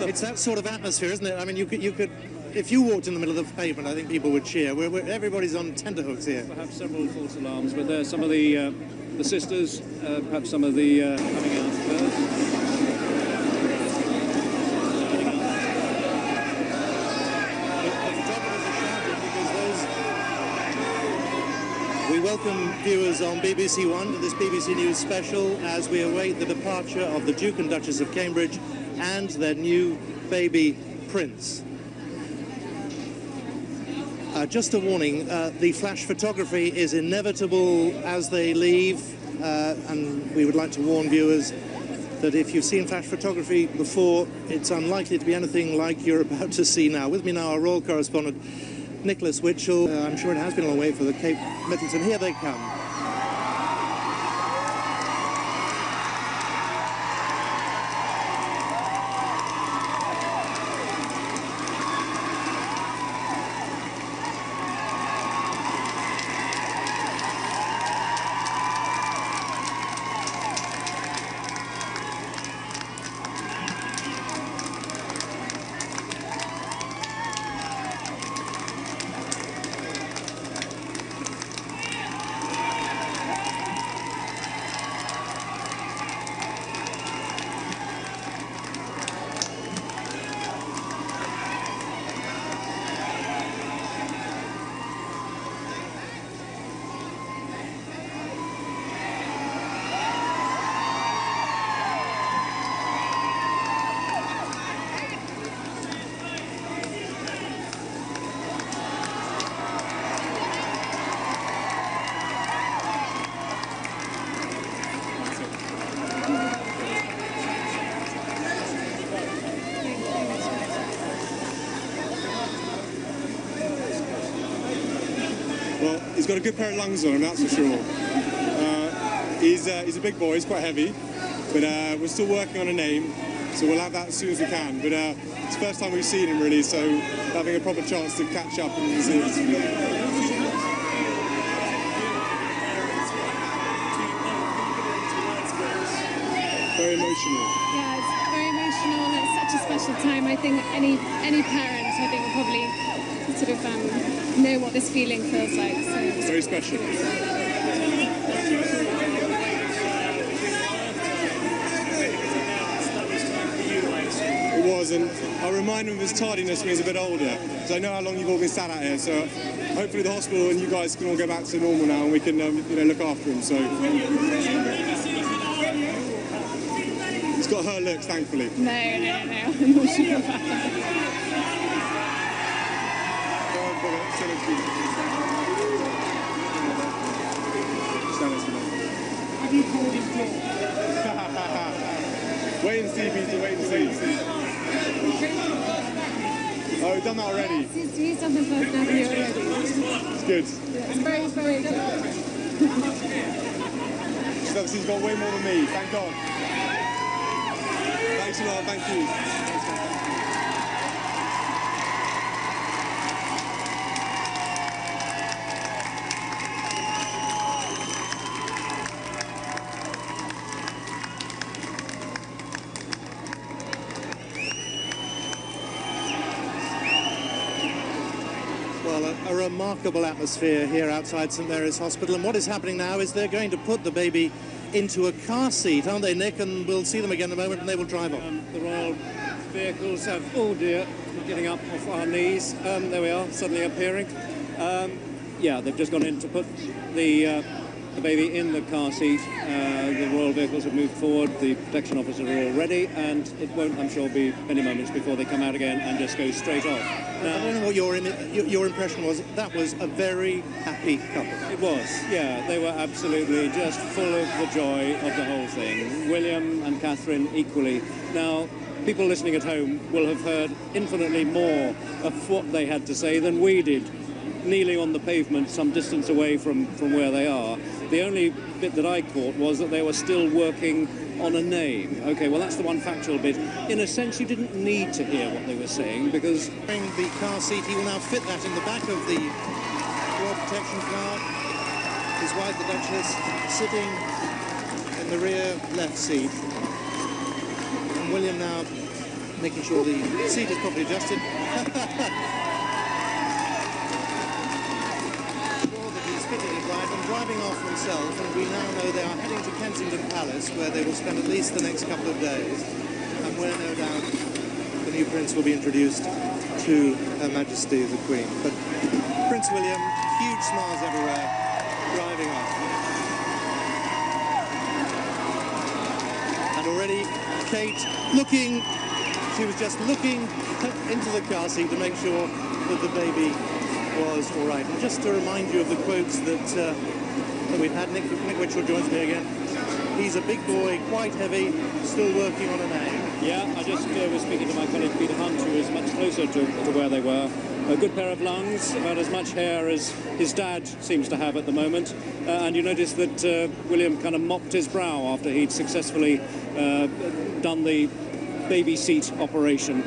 It's that sort of atmosphere, isn't it? I mean, you could, if you walked in the middle of the pavement, I think people would cheer. Everybody's on tenterhooks here. Perhaps several false alarms, but there's some of the sisters, perhaps some of the coming out first. We welcome viewers on BBC One to this BBC News special as we await the departure of the Duke and Duchess of Cambridge and their new baby prince. Just a warning, the flash photography is inevitable as they leave, and we would like to warn viewers that if you've seen flash photography before, it's unlikely to be anything like you're about to see now. With me now, our royal correspondent, Nicholas Witchell. I'm sure it has been a long wait for the Cape Middleton. Here they come. Well, he's got a good pair of lungs on him, that's for sure. He's a big boy, he's quite heavy, but we're still working on a name, so we'll have that as soon as we can. But it's the first time we've seen him, really, so having a proper chance to catch up and see it. Very emotional. Yeah, it's very emotional. It's such a special time. I think any parent, I think, will probably sort of know what this feeling feels like. So It's very special. It was, and I'll remind him of his tardiness when he's a bit older, because I know how long you've all been sat out here, so hopefully the hospital and you guys can all go back to normal now and we can look after him. So he's got her looks, thankfully. no. I'm not sure about that. Have you called his door? Wait and see, Peter, wait and see. Oh, we've done that already. Yes, he's done the first avenue already. It's good. Yeah, it's very, very good. He's got way more than me, thank God. Thanks a lot, thank you. Well, a remarkable atmosphere here outside St Mary's Hospital, and what is happening now is they're going to put the baby into a car seat, aren't they, Nick? And we'll see them again in a moment and they will drive off. The royal vehicles have, oh dear, we're getting up off our knees. There we are, suddenly appearing. Yeah, they've just gone in to put the baby in the car seat. The royal vehicles have moved forward, the protection officers are all ready, and it won't, I'm sure, be many moments before they come out again and just go straight off. Now, I don't know what your impression was. That was a very happy couple. it was, yeah, they were absolutely just full of the joy of the whole thing. William and Catherine equally. Now, people listening at home will have heard infinitely more of what they had to say than we did, kneeling on the pavement some distance away from where they are. The only bit that I caught was that they were still working on a name. Okay, well, that's the one factual bit. In a sense, you didn't need to hear what they were saying, because Wearing the car seat, he will now fit that in the back of the royal protection car. His wife, the Duchess, sitting in the rear left seat. And William now making sure the seat is properly adjusted. Fitting it right and driving off themselves, and we now know they are heading to Kensington Palace, where they will spend at least the next couple of days, and where no doubt the new prince will be introduced to Her Majesty the Queen. But Prince William, huge smiles everywhere, driving off. And already Kate looking, she was just looking into the car seat to make sure that the baby was all right. And just to remind you of the quotes that we've had, Nick Witchell joins me again. He's a big boy, quite heavy, still working on a name. Yeah, I just was speaking to my colleague Peter Hunt, who is much closer to where they were. A good pair of lungs, about as much hair as his dad seems to have at the moment. And you notice that William kind of mopped his brow after he'd successfully done the baby seat operation.